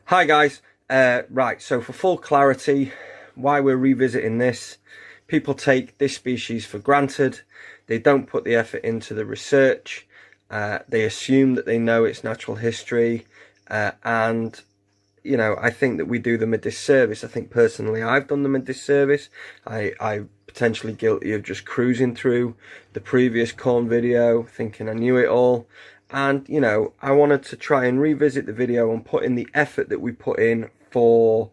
Hi guys, right, so for full clarity, why we're revisiting this, people take this species for granted, they don't put the effort into the research, they assume that they know its natural history, and, you know, I think that we do them a disservice. I think personally I've done them a disservice. I'm potentially guilty of just cruising through the previous corn video, thinking I knew it all. And, you know, I wanted to try and revisit the video and put in the effort that we put in for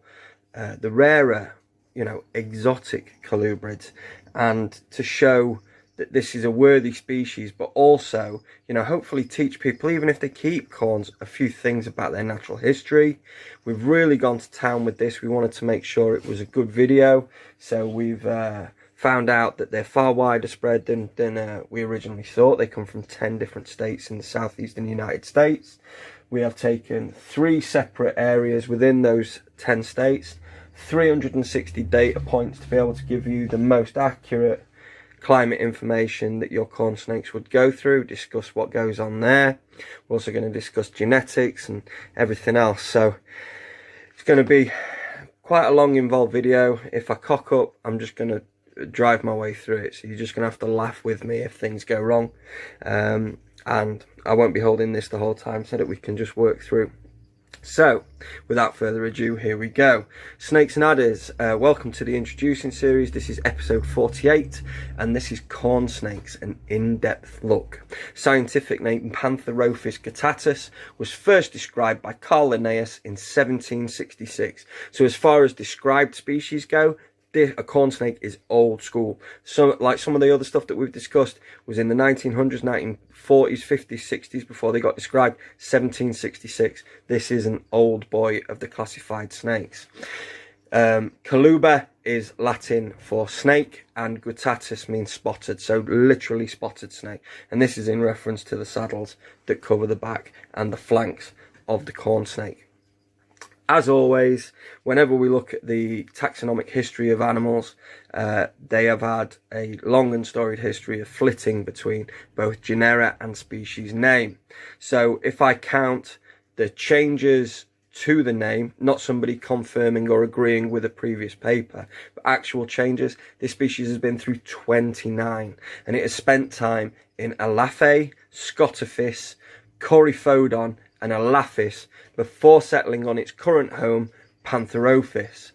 the rarer, you know, exotic colubrids, and to show that this is a worthy species, but also, you know, hopefully teach people, even if they keep corns, a few things about their natural history. We've really gone to town with this. We wanted to make sure it was a good video, so we've found out that they're far wider spread than we originally thought. They come from 10 different states in the southeastern United States. We have taken 3 separate areas within those 10 states, 360 data points to be able to give you the most accurate climate information that your corn snakes would go through, discuss what goes on there. We're also going to discuss genetics and everything else. So it's going to be quite a long, involved video. If I cock up, I'm just going to drive my way through it, so you're just gonna have to laugh with me if things go wrong, and I won't be holding this the whole time so that we can just work through. So without further ado, here we go. Snakes and adders, welcome to the introducing series. This is episode 48 and this is corn snakes, an in-depth look. Scientific name Pantherophis guttatus, was first described by Linnaeus in 1766. So as far as described species go, a corn snake is old school. So, like some of the other stuff that we've discussed was in the 1900s, 1940s, 50s, 60s before they got described. 1766. This is an old boy of the classified snakes. Coluber is Latin for snake, and guttatus means spotted, so literally spotted snake. And this is in reference to the saddles that cover the back and the flanks of the corn snake. As always, whenever we look at the taxonomic history of animals, they have had a long and storied history of flitting between both genera and species name. So if I count the changes to the name, not somebody confirming or agreeing with a previous paper, but actual changes, this species has been through 29, and it has spent time in Elaphe, Scotophis, Coryphodon and Elaphis before settling on its current home, Pantherophis.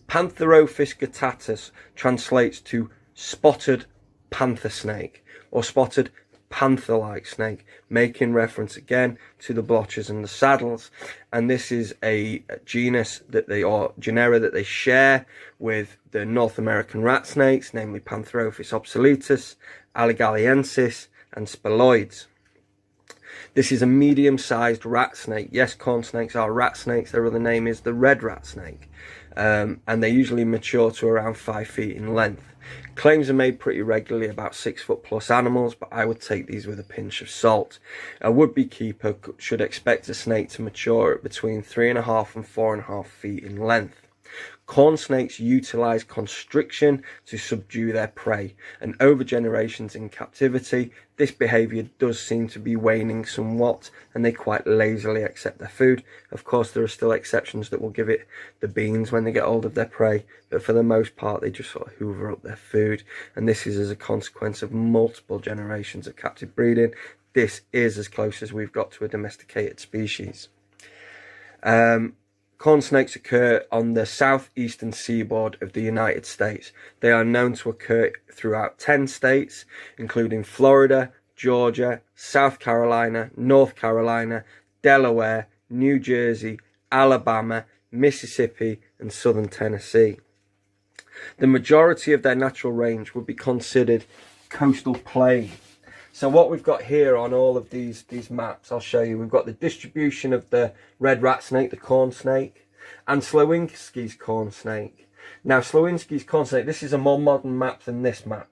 Pantherophis guttatus translates to spotted panther snake or spotted panther-like snake, making reference again to the blotches and the saddles. And this is a genus that genera that they share with the North American rat snakes, namely Pantherophis obsoletus, Allegalliensis and Speloides. This is a medium-sized rat snake. Yes, corn snakes are rat snakes. Their other name is the red rat snake. And they usually mature to around 5 feet in length. Claims are made pretty regularly about 6 foot plus animals, but I would take these with a pinch of salt. A would-be keeper should expect a snake to mature at between 3.5 and 4.5 feet in length. Corn snakes utilize constriction to subdue their prey, and over generations in captivity, this behaviour does seem to be waning somewhat, and they quite lazily accept their food. Of course, there are still exceptions that will give it the beans when they get hold of their prey, but for the most part, they just sort of hoover up their food, and this is as a consequence of multiple generations of captive breeding. This is as close as we've got to a domesticated species. Corn snakes occur on the southeastern seaboard of the United States. They are known to occur throughout 10 states, including Florida, Georgia, South Carolina, North Carolina, Delaware, New Jersey, Alabama, Mississippi, and southern Tennessee. The majority of their natural range would be considered coastal plain. So what we've got here on all of these maps, I'll show you. We've got the distribution of the red rat snake, the corn snake, and Slowinski's corn snake. Now, Slowinski's corn snake, this is a more modern map than this map,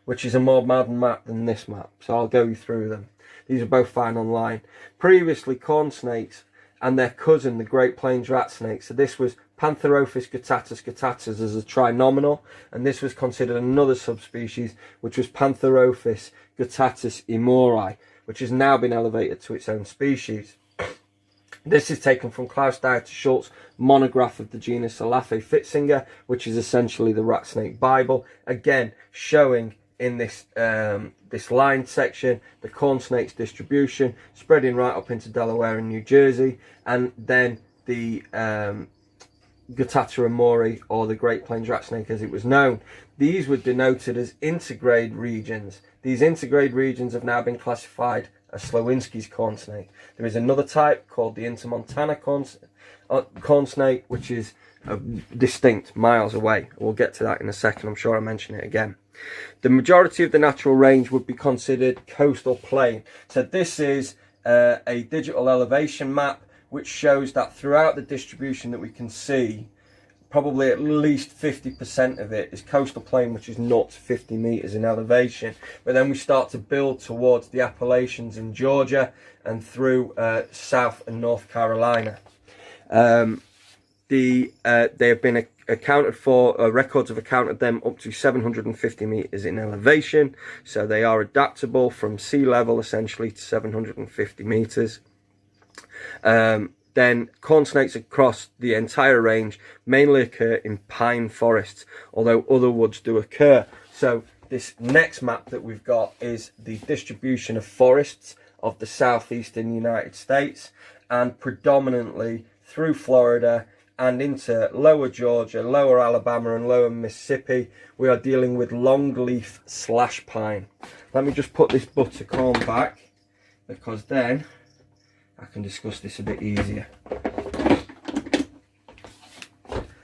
which is a more modern map than this map. So I'll go through them. These are both found online. Previously, corn snakes and their cousin, the Great Plains rat snake. So this was Pantherophis guttatus as a trinominal, and this was considered another subspecies, which was Pantherophis guttatus emori, which has now been elevated to its own species. This is taken from Klaus Dieter Schultz's monograph of the genus Elaphe Fitzinger, which is essentially the rat snake Bible. Again, showing in this this lined section the corn snake's distribution, spreading right up into Delaware and New Jersey, and then the Guttatus amori, or the Great Plains rat snake as it was known. These were denoted as intergrade regions. These intergrade regions have now been classified as Slowinski's corn snake. There is another type called the Intermontana corn snake, which is distinct, miles away. We'll get to that in a second. I'm sure I'll mention it again. The majority of the natural range would be considered coastal plain. So this is a digital elevation map which shows that throughout the distribution that we can see, probably at least 50% of it is coastal plain, which is 0 to 50 meters in elevation. But then we start to build towards the Appalachians in Georgia and through South and North Carolina. They have been accounted for, records have accounted them up to 750 meters in elevation. So they are adaptable from sea level essentially to 750 meters. Then corn snakes across the entire range mainly occur in pine forests, although other woods do occur. So this next map that we've got is the distribution of forests of the southeastern United States, and predominantly through Florida and into lower Georgia, lower Alabama and lower Mississippi, we are dealing with longleaf slash pine. Let me just put this buttercorn back, because then I can discuss this a bit easier.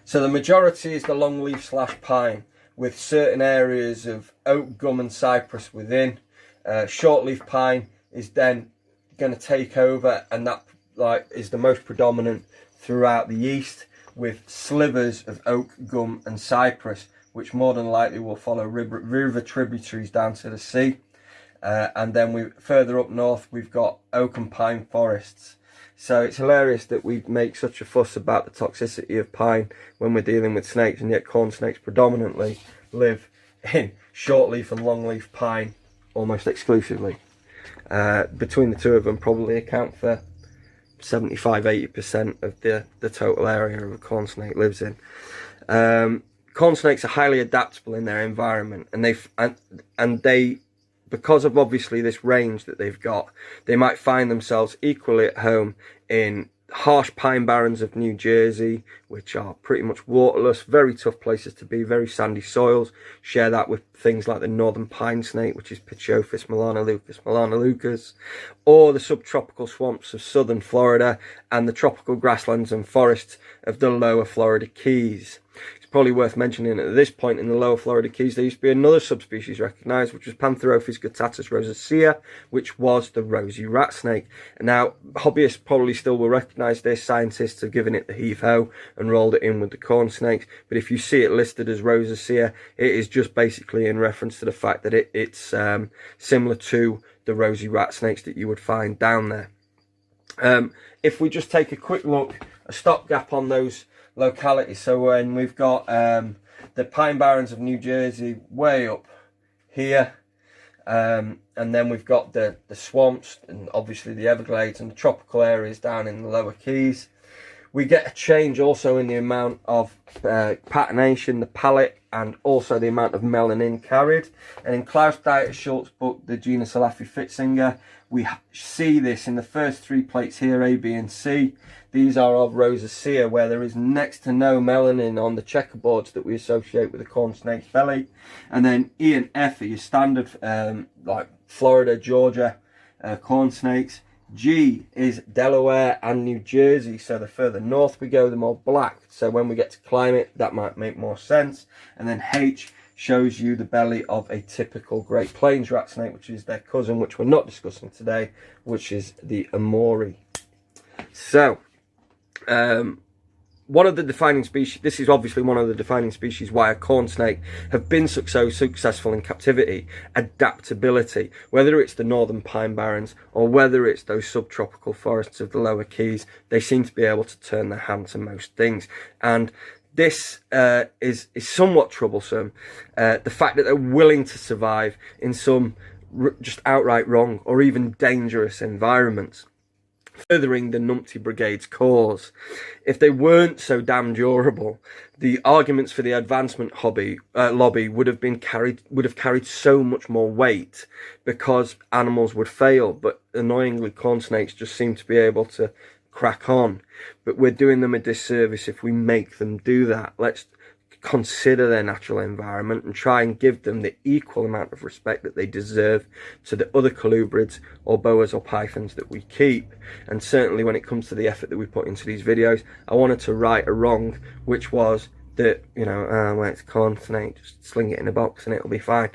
So the majority is the longleaf slash pine, with certain areas of oak, gum and cypress within. Shortleaf pine is then going to take over, and that is the most predominant throughout the east, with slivers of oak, gum and cypress, which more than likely will follow river tributaries down to the sea. And then further up north we've got oak and pine forests. So it's hilarious that we make such a fuss about the toxicity of pine when we're dealing with snakes, and yet corn snakes predominantly live in shortleaf and longleaf pine almost exclusively. Between the two of them probably account for 75–80% of the total area of a corn snake lives in. Corn snakes are highly adaptable in their environment, and they because of obviously this range that they've got, they might find themselves equally at home in harsh pine barrens of New Jersey, which are pretty much waterless, very tough places to be, very sandy soils. Share that with things like the northern pine snake, which is Pantherophis melanoleucus, or the subtropical swamps of southern Florida and the tropical grasslands and forests of the lower Florida Keys. Probably worth mentioning at this point, in the lower Florida Keys there used to be another subspecies recognised, which was Pantherophis Guttatus rosacea, which was the rosy rat snake. And now hobbyists probably still will recognise this. Scientists have given it the heave-ho and rolled it in with the corn snakes, but if you see it listed as rosacea, it is just basically in reference to the fact that it's similar to the rosy rat snakes that you would find down there. If we just take a quick look, a stopgap on those localities. So when we've got the pine barrens of New Jersey way up here, and then we've got the swamps and obviously the Everglades and the tropical areas down in the lower Keys, we get a change also in the amount of patination, the palate, and also the amount of melanin carried. And in Klaus Dieter Schultz's book, the genus Elaphe Fitzinger, we see this in the first three plates here, A, B and C. These are of rosacea, where there is next to no melanin on the checkerboards that we associate with the corn snake's belly. And then E and F are your standard, like Florida, Georgia corn snakes. G is Delaware and New Jersey, so the further north we go, the more black. So when we get to climate, that might make more sense. And then H shows you the belly of a typical Great Plains rat snake, which is their cousin, which we're not discussing today, which is the Amori. So, one of the defining species, this is obviously one of the defining species why a corn snake have been so successful in captivity: adaptability. Whether it's the northern pine barrens or whether it's those subtropical forests of the lower Keys, they seem to be able to turn their hand to most things. And this is somewhat troublesome. The fact that they're willing to survive in some just outright wrong or even dangerous environments. furthering the numpty brigade's cause. If they weren't so damn durable, the arguments for the advancement lobby would have carried so much more weight, because animals would fail. But annoyingly, corn snakes just seem to be able to crack on. But we're doing them a disservice if we make them do that. Let's consider their natural environment and try and give them the equal amount of respect that they deserve to the other colubrids or boas or pythons that we keep. And certainly when it comes to the effort that we put into these videos, I wanted to right a wrong, which was that, you know, well, it's a corn snake, just sling it in a box and it'll be fine.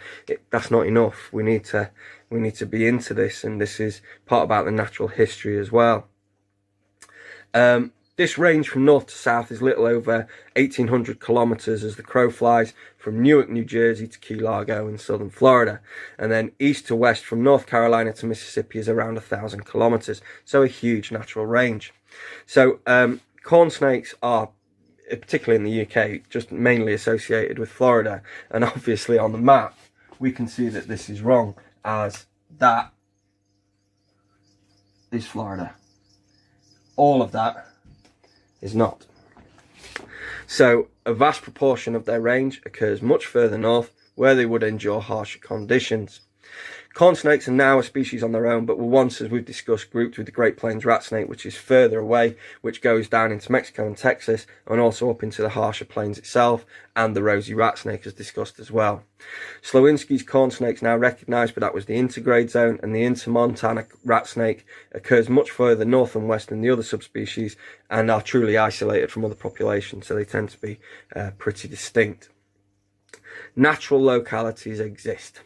That's not enough. We need to be into this, and this is part about the natural history as well. This range from north to south is little over 1,800 kilometers as the crow flies, from Newark, New Jersey to Key Largo in southern Florida. And then east to west from North Carolina to Mississippi is around 1,000 kilometers. So a huge natural range. So corn snakes are, particularly in the UK, just mainly associated with Florida. And obviously on the map, we can see that this is wrong, as that is Florida. All of that is not. So a vast proportion of their range occurs much further north, where they would endure harsher conditions. Corn snakes are now a species on their own, but were once, as we've discussed, grouped with the Great Plains rat snake, which is further away, which goes down into Mexico and Texas, and also up into the harsher plains itself, and the Rosy Rat Snake, as discussed as well. Slowinski's corn snake is now recognised, but that was the intergrade zone, and the intermontana rat snake occurs much further north and west than the other subspecies, and are truly isolated from other populations, so they tend to be pretty distinct. Natural localities exist,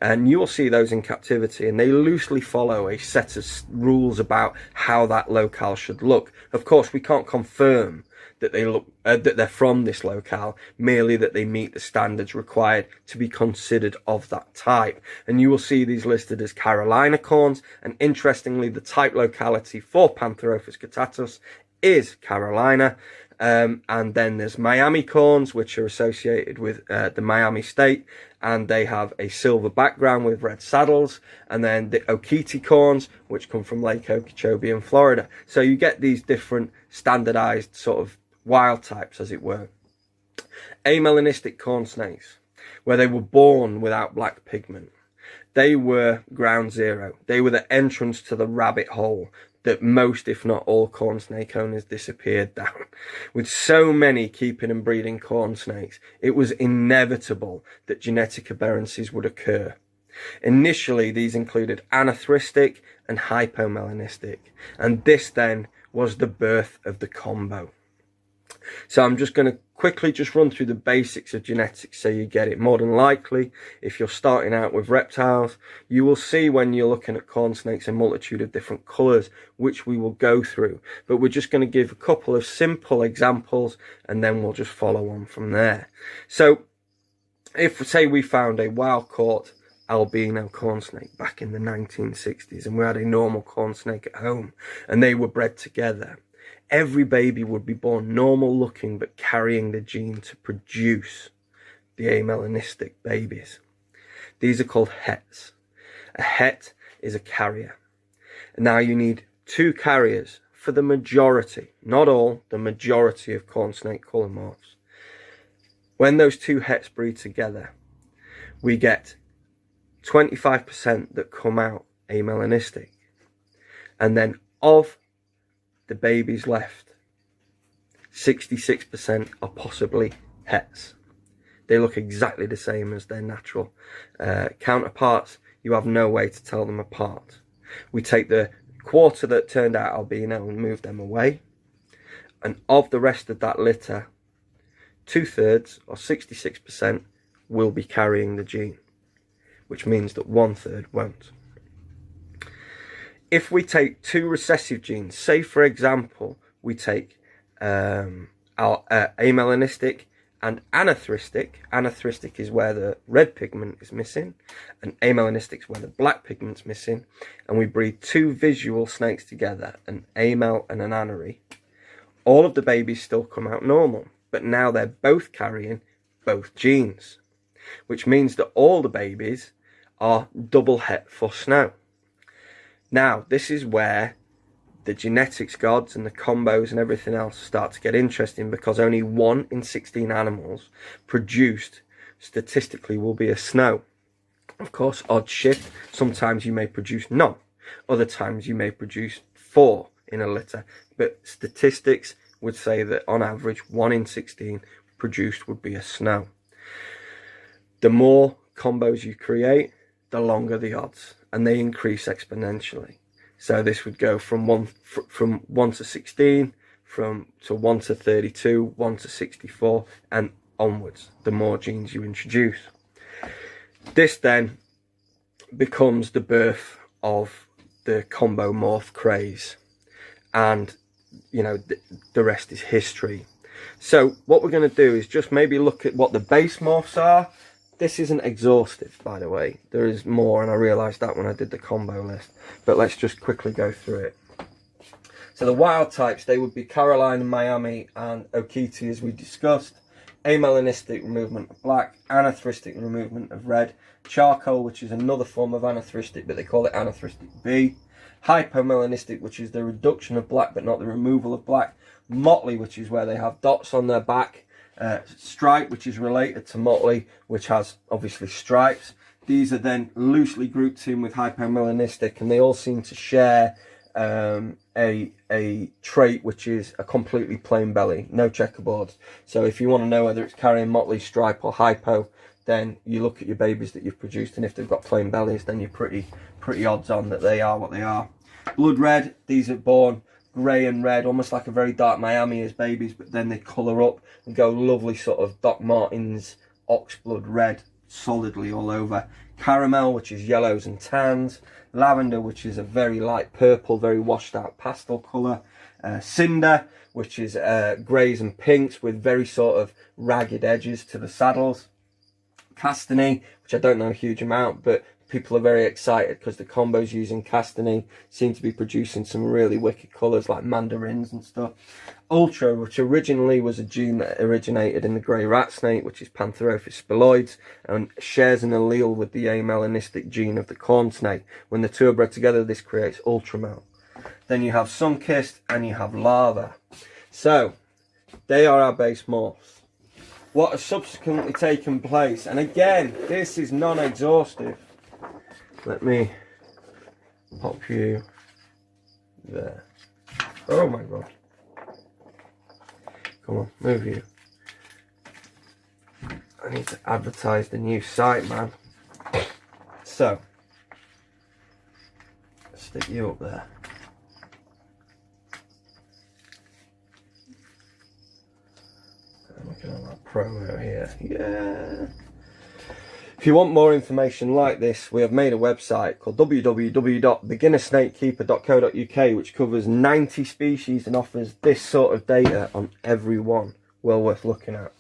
and you will see those in captivity, and they loosely follow a set of rules about how that locale should look. Of course, we can't confirm that they're from this locale, merely that they meet the standards required to be considered of that type. And you will see these listed as Carolina corns, and interestingly, the type locality for Pantherophis guttatus is Carolina. And then there's Miami corns, which are associated with the Miami state, and they have a silver background with red saddles. And then the Okeechobee corns, which come from Lake Okeechobee in Florida. So you get these different standardized sort of wild types, as it were. Amelanistic corn snakes, where they were born without black pigment. They were ground zero. They were the entrance to the rabbit hole that most, if not all, corn snake owners disappeared down. With so many keeping and breeding corn snakes, it was inevitable that genetic aberrancies would occur. Initially, these included anathristic and hypomelanistic, and this then was the birth of the combo. So I'm just going to quickly just run through the basics of genetics so you get it. More than likely, if you're starting out with reptiles, you will see when you're looking at corn snakes a multitude of different colours, which we will go through. But we're just going to give a couple of simple examples, and then we'll just follow on from there. So if, say, we found a wild-caught albino corn snake back in the 1960s, and we had a normal corn snake at home, and they were bred together, every baby would be born normal looking, but carrying the gene to produce the amelanistic babies. These are called hets. A het is a carrier. Now you need two carriers for the majority, not all, the majority of corn snake colomorphs. When those two hets breed together, we get 25% that come out amelanistic. And then of the babies left, 66% are possibly hets. They look exactly the same as their natural counterparts. You have no way to tell them apart. We take the quarter that turned out albino and move them away. And of the rest of that litter, 2/3 or 66% will be carrying the gene, which means that 1/3 won't. If we take two recessive genes, say for example, we take amelanistic and anathristic. Anathristic is where the red pigment is missing, and amelanistic is where the black pigment's missing, and we breed two visual snakes together, an amel and an anary. All of the babies still come out normal, but now they're both carrying both genes, which means that all the babies are double het for snow. Now, this is where the genetics gods and the combos and everything else start to get interesting, because only 1 in 16 animals produced statistically will be a snow. Of course, odds shift. Sometimes you may produce none. Other times you may produce 4 in a litter. But statistics would say that on average 1 in 16 produced would be a snow. The more combos you create, the longer the odds, and they increase exponentially. So this would go from 1 to 16, to 1 to 32, 1 to 64, and onwards, the more genes you introduce. This then becomes the birth of the combo morph craze, and you know, the rest is history. So what we're going to do is just maybe look at what the base morphs are. This isn't exhaustive, by the way. There is more, and I realised that when I did the combo list. But let's just quickly go through it. So the wild types, they would be Caroline, Miami, and Okiti, as we discussed. Amelanistic removement of black, anatheristic removement of red, charcoal, which is another form of anatheristic, but they call it anatheristic B. Hypomelanistic, which is the reduction of black but not the removal of black. Motley, which is where they have dots on their back. Stripe, which is related to motley, which has obviously stripes. These are then loosely grouped in with hypomelanistic, and they all seem to share a trait, which is a completely plain belly, no checkerboards. So if you want to know whether it's carrying motley, stripe or hypo, then you look at your babies that you've produced, and if they've got plain bellies, then you're pretty odds on that they are what they are. Blood red, these are born grey and red, almost like a very dark Miami as babies, but then they colour up and go lovely sort of Doc Martens oxblood red solidly all over. Caramel, which is yellows and tans. Lavender, which is a very light purple, very washed out pastel colour. Cinder, which is greys and pinks with very sort of ragged edges to the saddles. Castany, which I don't know a huge amount, but people are very excited because the combos using Castany seem to be producing some really wicked colours like mandarins and stuff. Ultra, which originally was a gene that originated in the grey rat snake, which is Pantherophis spiloides, and shares an allele with the amelanistic gene of the corn snake. When the two are bred together, this creates ultramel. Then you have sun-kissed and you have lava. So, they are our base morphs. What has subsequently taken place, and again, this is non-exhaustive. Let me pop you there. Oh my god. Come on, move you. I need to advertise the new site, man. So, stick you up there. I'm looking at that promo here. Yeah. If you want more information like this, we have made a website called www.beginnersnakekeeper.co.uk, which covers 90 species and offers this sort of data on every one. Well worth looking at.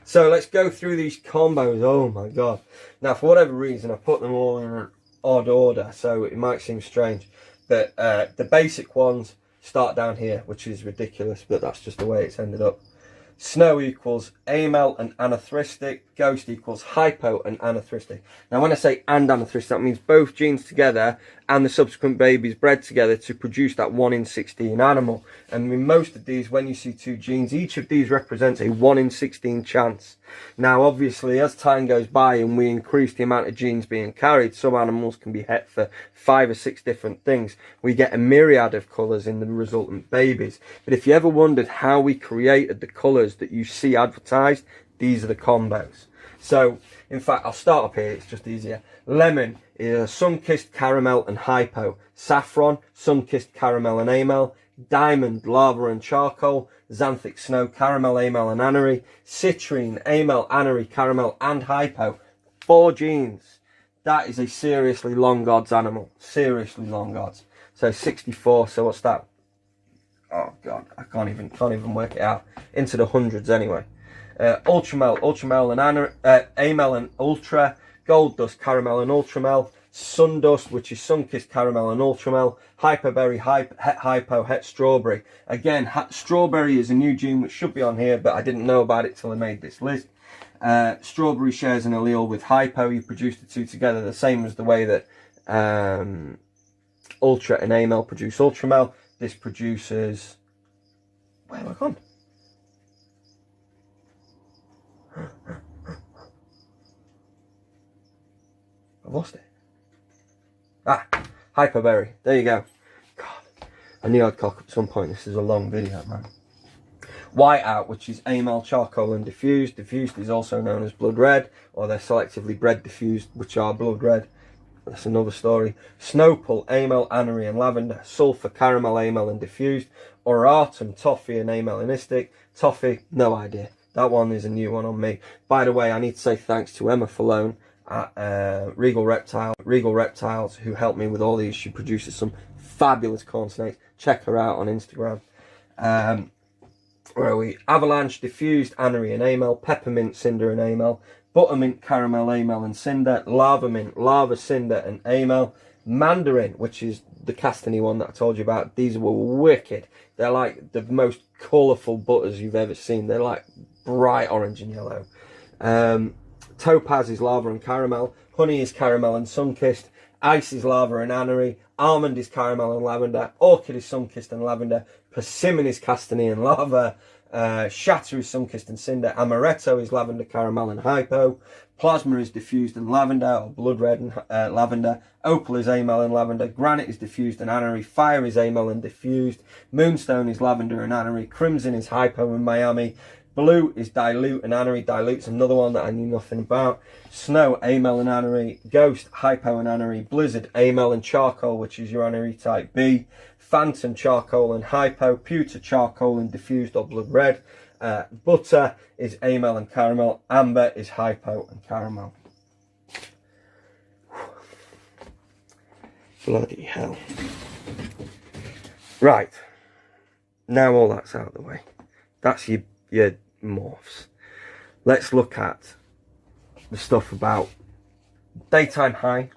So let's go through these combos. Oh my god. Now, for whatever reason, I put them all in an odd order, so it might seem strange. But the basic ones start down here, which is ridiculous, but that's just the way it's ended up. Snow equals amel and anatheristic. Ghost equals hypo and anatheristic. Now, when I say and anatheristic, that means both genes together and the subsequent babies bred together to produce that 1 in 16 animal. And in most of these, when you see two genes, each of these represents a 1 in 16 chance. Now, obviously, as time goes by and we increase the amount of genes being carried, some animals can be het for 5 or 6 different things. We get a myriad of colours in the resultant babies. But if you ever wondered how we created the colours that you see advertised, these are the combos. So, in fact, I'll start up here, it's just easier. Lemon is sun-kissed caramel and hypo. Saffron, sun-kissed caramel and amel. Diamond, lava and charcoal. Xanthic snow, caramel, amel and anery. Citrine, amel, anery, caramel and hypo. 4 genes. That is a seriously long odds animal. Seriously long odds. So 64, so what's that? Oh god, I can't even work it out. Into the hundreds anyway. Ultramel and amel and ultra. Gold dust, caramel and ultramel. Sun dust, which is sun-kissed caramel and ultramel. Hyperberry, hypo, het strawberry. Again, strawberry is a new gene which should be on here, but I didn't know about it till I made this list. Strawberry shares an allele with hypo. You produce the two together the same as the way that ultra and amel produce ultramel. this produces, where have I gone? I've lost it. Ah, hyperberry. There you go. God, I knew I'd cock up at some point. This is a long video, man. Whiteout, which is amyl, charcoal and diffused. Diffused is also known as blood red, or they're selectively bred diffused, which are blood red. That's another story. Snowpole, amyl, anery and lavender. Sulphur, caramel, amyl and diffused. Auratum, toffee and amylinistic. Toffee, no idea. That one is a new one on me. By the way, I need to say thanks to Emma Falone at Regal Reptiles, who helped me with all these. She produces some fabulous corn snakes. Check her out on Instagram. Where are we? Avalanche, diffused, anery and amyl. Peppermint, cinder and amyl. Buttermint, caramel, amyl and cinder. Lava mint, lava, cinder and amyl. Mandarin, which is the castany one that I told you about. These were wicked. They're like the most colourful butters you've ever seen. They're like bright orange and yellow. Topaz is lava and caramel. Honey is caramel and sun-kissed. Ice is lava and anery. Almond is caramel and lavender. Orchid is sun-kissed and lavender. Persimmon is castany and lava. Shatter is sun-kissed and cinder. Amaretto is lavender, caramel and hypo. Plasma is diffused and lavender, or blood red and lavender. Opal is amyl and lavender. Granite is diffused and anery. Fire is amyl and diffused. Moonstone is lavender and anery. Crimson is hypo and Miami. Blue is dilute and anery. Dilute's another one that I knew nothing about. Snow, amyl and anery. Ghost, hypo and anery. Blizzard, amyl and charcoal, which is your anery type B. Phantom, charcoal and hypo. Pewter, charcoal and diffused or blood red. Butter is amyl and caramel. Amber is hypo and caramel. Bloody hell. Right. Now all that's out of the way. That's your morphs. Let's look at the stuff about daytime high,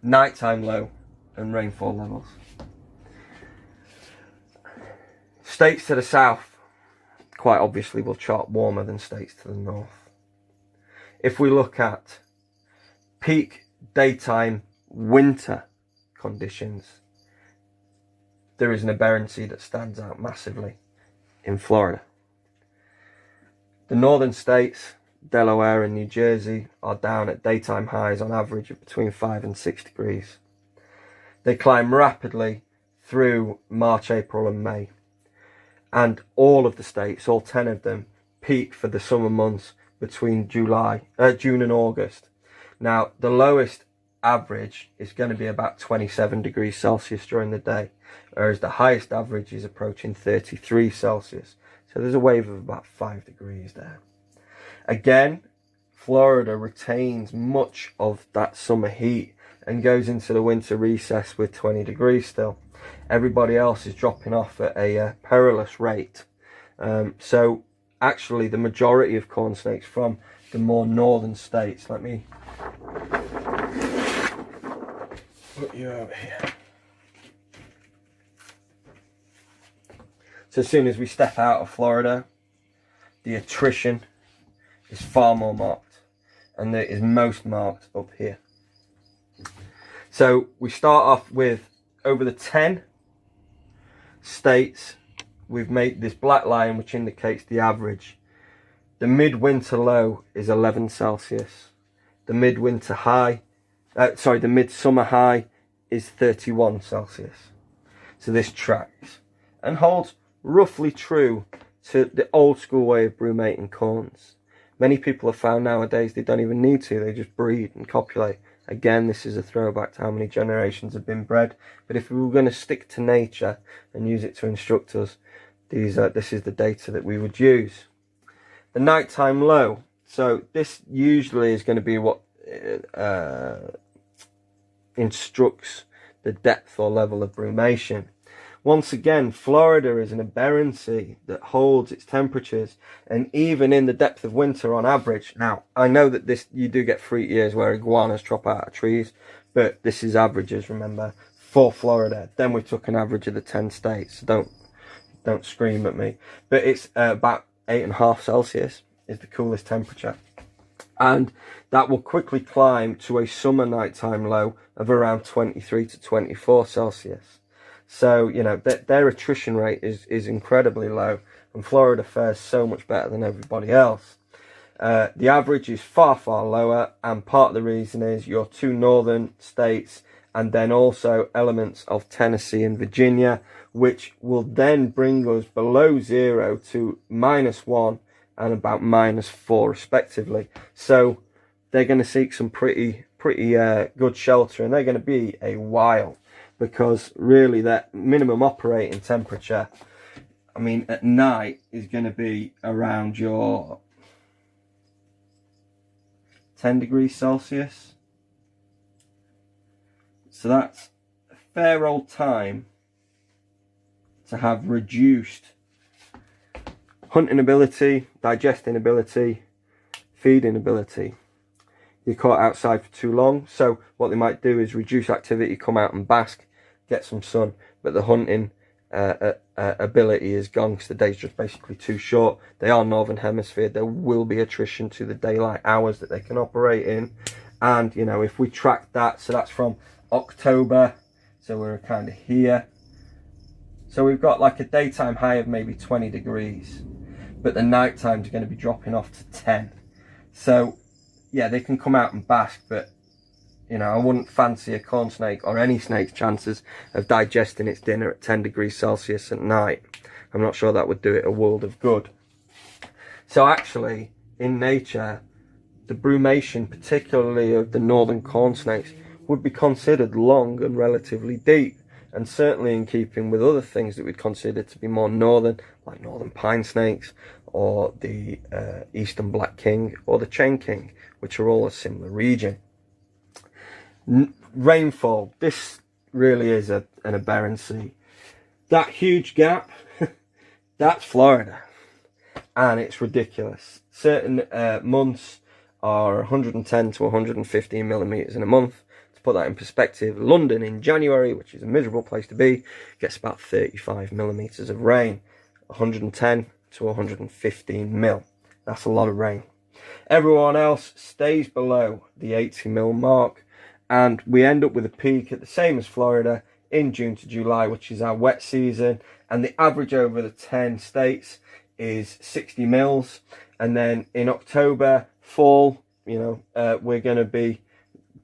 nighttime low, and rainfall levels. States to the south, quite obviously, will chart warmer than states to the north. If we look at peak daytime winter conditions, there is an aberrancy that stands out massively in Florida. The northern states, Delaware and New Jersey, are down at daytime highs on average of between 5 and 6 degrees. They climb rapidly through March, April and May. And all of the states, all 10 of them, peak for the summer months between June and August. Now, the lowest average is going to be about 27 degrees Celsius during the day, whereas the highest average is approaching 33 Celsius. So there's a wave of about 5 degrees there. Again, Florida retains much of that summer heat and goes into the winter recess with 20 degrees still. Everybody else is dropping off at a perilous rate. So actually the majority of corn snakes from the more northern states, let me put you over here. So as soon as we step out of Florida, the attrition is far more marked, and it is most marked up here. So we start off with, over the 10 states, we've made this black line which indicates the average. The midwinter low is 11 Celsius. The midwinter high, the midsummer high is 31 Celsius. So this tracks and holds roughly true to the old school way of brumating corns. Many people have found nowadays they don't even need to, they just breed and copulate. Again, this is a throwback to how many generations have been bred. But if we were going to stick to nature and use it to instruct us, this is the data that we would use. The nighttime low. So this usually is going to be what instructs the depth or level of brumation. Once again, Florida is an aberrancy that holds its temperatures, and even in the depth of winter on average. Now, I know that you do get freak years where iguanas drop out of trees, but this is averages, remember, for Florida. Then we took an average of the 10 states, so don't scream at me. But it's about 8.5 Celsius is the coolest temperature. And that will quickly climb to a summer nighttime low of around 23 to 24 Celsius. So, you know, their attrition rate is incredibly low, and Florida fares so much better than everybody else. The average is far, far lower, and part of the reason is your two northern states, and then also elements of Tennessee and Virginia, which will then bring us below 0 to -1 and about -4 respectively. So they're going to seek some pretty good shelter, and they're going to be a while, because really that minimum operating temperature, I mean, at night is going to be around your 10 degrees Celsius. So that's a fair old time to have reduced hunting ability, digesting ability, feeding ability. You're caught outside for too long, so what they might do is reduce activity, come out and bask, get some sun, but the hunting ability is gone because the day's just basically too short. They are northern hemisphere. There will be attrition to the daylight hours that they can operate in, and you know, if we track that, so that's from October, so we're kind of here, so we've got like a daytime high of maybe 20 degrees, but the night times are going to be dropping off to 10. So yeah, they can come out and bask, but you know, I wouldn't fancy a corn snake or any snake's chances of digesting its dinner at 10 degrees Celsius at night. I'm not sure that would do it a world of good. So actually, in nature, the brumation, particularly of the northern corn snakes, would be considered long and relatively deep, and certainly in keeping with other things that we'd consider to be more northern, like northern pine snakes, or the eastern black king, or the chain king, which are all a similar region. Rainfall, this really is an aberrancy. That huge gap, that's Florida, and it's ridiculous. Certain months are 110 to 115 millimeters in a month. To put that in perspective, London in January, which is a miserable place to be, gets about 35 millimeters of rain. 110 to 115 mil. That's a lot of rain. Everyone else stays below the 80 mil mark, and we end up with a peak at the same as Florida in June to July, which is our wet season, and the average over the 10 states is 60 mils. And then in October, fall, you know, we're going to be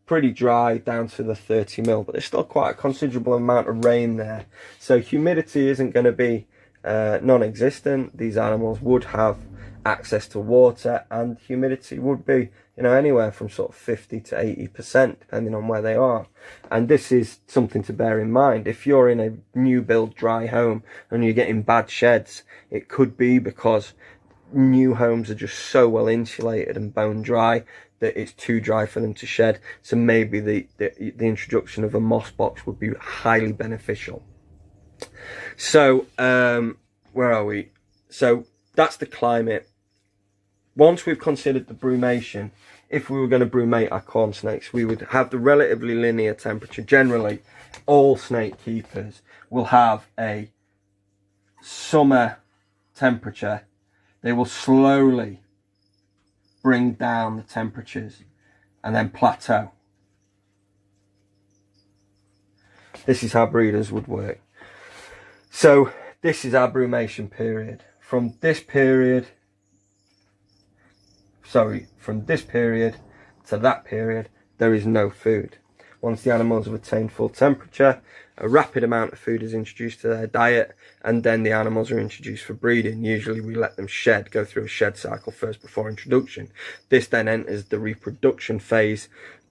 pretty dry down to the 30 mil, but there's still quite a considerable amount of rain there, so humidity isn't going to be non-existent. These animals would have access to water, and humidity would be, you know, anywhere from sort of 50 to 80%, depending on where they are. And this is something to bear in mind. If you're in a new build dry home and you're getting bad sheds, it could be because new homes are just so well insulated and bone dry that it's too dry for them to shed. So maybe the introduction of a moss box would be highly beneficial. So where are we? So that's the climate. Once we've considered the brumation, if we were going to brumate our corn snakes, we would have the relatively linear temperature. Generally, all snake keepers will have a summer temperature. They will slowly bring down the temperatures and then plateau. This is how breeders would work. So this is our brumation period. From this period to that period, there is no food. Once the animals have attained full temperature, a rapid amount of food is introduced to their diet, and then the animals are introduced for breeding. Usually we let them go through a shed cycle first before introduction. This then enters the reproduction phase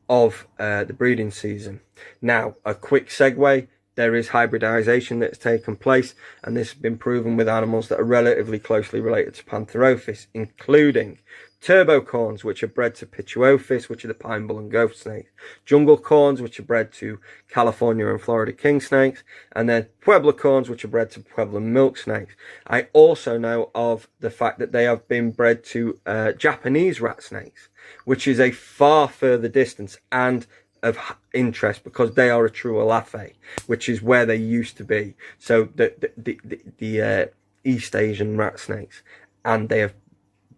of the breeding season. Now, a quick segue. There is hybridization that's taken place, and this has been proven with animals that are relatively closely related to Pantherophis, including turbo corns, which are bred to Pituophis, which are the pine bull and ghost snakes, jungle corns, which are bred to California and Florida king snakes, and then Pueblo corns, which are bred to Pueblo milk snakes. I also know of the fact that they have been bred to Japanese rat snakes, which is a far further distance and of interest, because they are a true Elaphe, which is where they used to be. So the East Asian rat snakes, and they have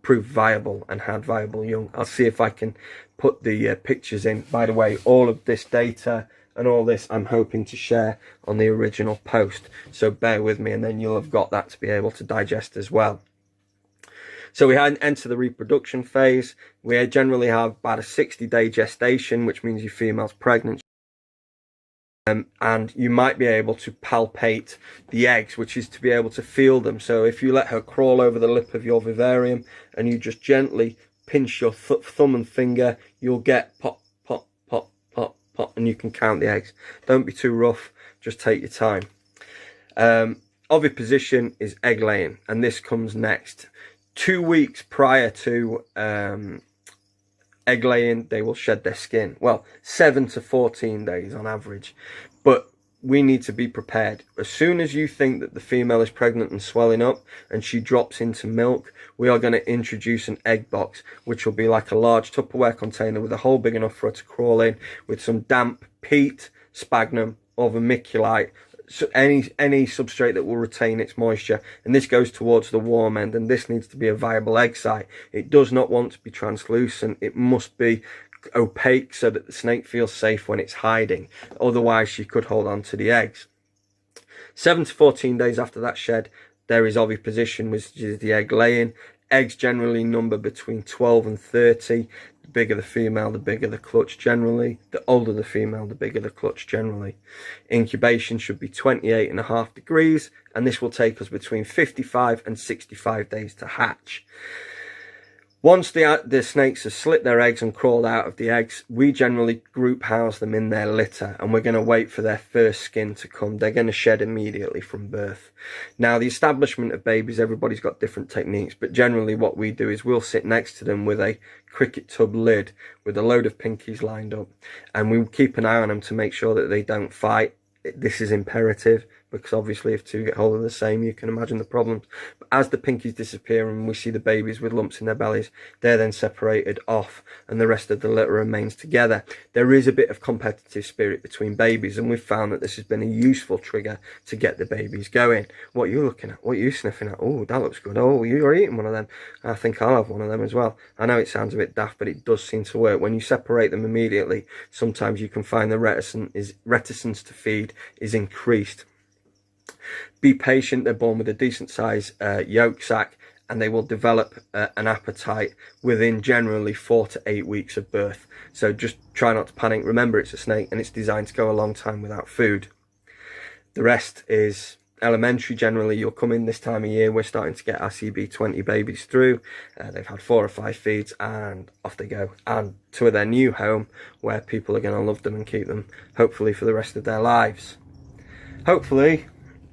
proved viable and had viable young. I'll see if I can put the pictures in. By the way, all of this data and all this I'm hoping to share on the original post, so bear with me, and then you'll have got that to be able to digest as well. So we enter the reproduction phase. We generally have about a 60-day gestation, which means your female's pregnant. And you might be able to palpate the eggs, which is to be able to feel them. So if you let her crawl over the lip of your vivarium and you just gently pinch your thumb and finger, you'll get pop, pop, pop, pop, pop, and you can count the eggs. Don't be too rough, just take your time. Oviposition is egg laying, and this comes next. 2 weeks prior to egg laying, they will shed their skin. Well, 7 to 14 days on average, but we need to be prepared. As soon as you think that the female is pregnant and swelling up and she drops into milk, we are going to introduce an egg box, which will be like a large Tupperware container with a hole big enough for her to crawl in, with some damp peat, sphagnum or vermiculite, so any substrate that will retain its moisture, and this goes towards the warm end, and this needs to be a viable egg site. It does not want to be translucent. It must be opaque so that the snake feels safe when it's hiding, otherwise she could hold on to the eggs. 7 to 14 days after that shed, there is oviposition, which is the egg laying. Eggs generally number between 12 and 30. The bigger the female, the bigger the clutch generally. The older the female, the bigger the clutch generally. Incubation should be 28.5 degrees, and this will take us between 55 and 65 days to hatch. Once the snakes have slit their eggs and crawled out of the eggs, we generally group house them in their litter, and we're going to wait for their first skin to come. They're going to shed immediately from birth. Now, the establishment of babies, everybody's got different techniques, but generally what we do is we'll sit next to them with a cricket tub lid with a load of pinkies lined up, and we keep an eye on them to make sure that they don't fight. This is imperative, because obviously if two get hold of the same, you can imagine the problems. But as the pinkies disappear and we see the babies with lumps in their bellies, they're then separated off and the rest of the litter remains together. There is a bit of competitive spirit between babies, and we've found that this has been a useful trigger to get the babies going. What are you looking at? What are you sniffing at? Oh, that looks good. Oh, you're eating one of them. I think I'll have one of them as well. I know it sounds a bit daft, but it does seem to work. When you separate them immediately, sometimes you can find the reticence to feed is increased. Be patient. They're born with a decent size yolk sac, and they will develop an appetite within generally 4 to 8 weeks of birth. So just try not to panic. Remember, it's a snake and it's designed to go a long time without food. The rest is elementary. Generally, you'll come in this time of year, we're starting to get our CB20 babies through. They've had 4 or 5 feeds and off they go, and to their new home where people are going to love them and keep them hopefully for the rest of their lives. Hopefully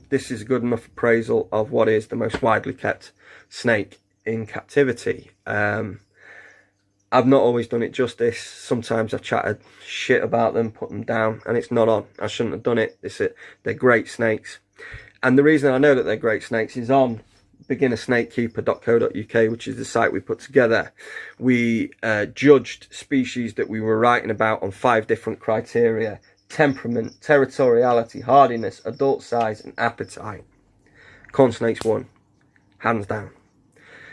this is good enough appraisal of what is the most widely kept snake in captivity. I've not always done it justice. Sometimes I've chatted shit about them, put them down, and it's not on. I shouldn't have done it. They're great snakes. And the reason I know that they're great snakes is on beginnersnakekeeper.co.uk, which is the site we put together. We judged species that we were writing about on 5 different criteria: temperament, territoriality, hardiness, adult size and appetite. Corn snakes won, hands down.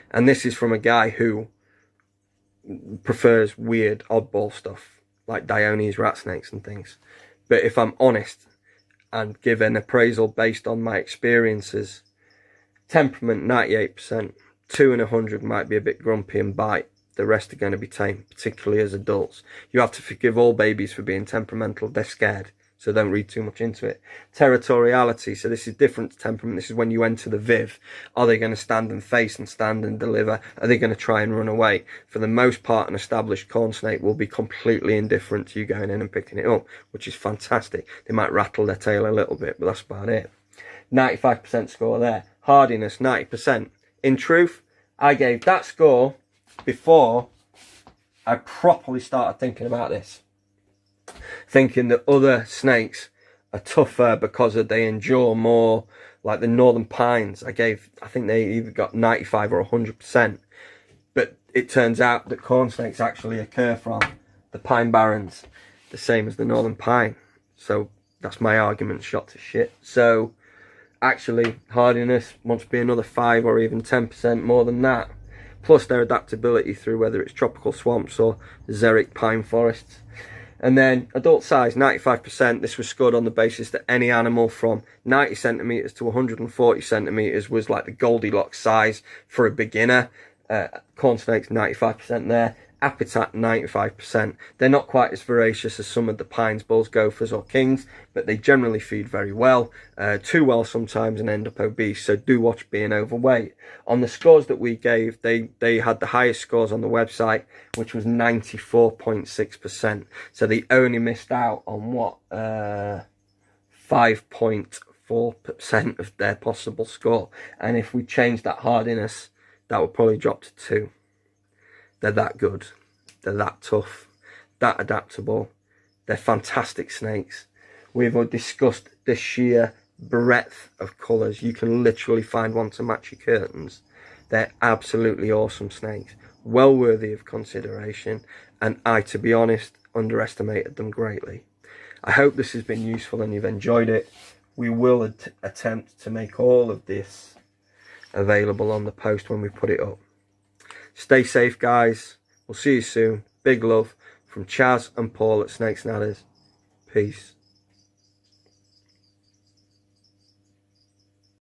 And this is from a guy who prefers weird oddball stuff like Dionese rat snakes and things. But if I'm honest and give an appraisal based on my experiences, temperament 98%, 2 in 100 might be a bit grumpy and bite. The rest are going to be tame, particularly as adults. You have to forgive all babies for being temperamental. They're scared, so don't read too much into it. Territoriality, so this is different to temperament. This is when you enter the viv. Are they going to stand and face and stand and deliver? Are they going to try and run away? For the most part, an established corn snake will be completely indifferent to you going in and picking it up, which is fantastic. They might rattle their tail a little bit, but that's about it. 95% score there. Hardiness, 90%. In truth, I gave that score before I properly started thinking about this, thinking that other snakes are tougher because they endure more, like the northern pines. I think they either got 95 or 100%, but it turns out that corn snakes actually occur from the pine barrens, the same as the northern pine. So that's my argument shot to shit. So actually hardiness must be another 5 or even 10% more than that, plus their adaptability through whether it's tropical swamps or xeric pine forests. And then adult size, 95%. This was scored on the basis that any animal from 90 centimetres to 140 centimetres was like the Goldilocks size for a beginner. Corn snakes, 95% there. Appetite, 95%. They're not quite as voracious as some of the pines, bulls, gophers or kings, but they generally feed very well, too well sometimes, and end up obese, so do watch being overweight. On the scores that we gave, they had the highest scores on the website, which was 94.6%, so they only missed out on what, 5.4% of their possible score, and if we changed that hardiness, that would probably drop to 2. They're that good, they're that tough, that adaptable, they're fantastic snakes. We've discussed the sheer breadth of colours. You can literally find one to match your curtains. They're absolutely awesome snakes, well worthy of consideration, and I, to be honest, underestimated them greatly. I hope this has been useful and you've enjoyed it. We will attempt to make all of this available on the post when we put it up. Stay safe, guys. We'll see you soon. Big love from Chaz and Paul at Snakes and Adders. Peace.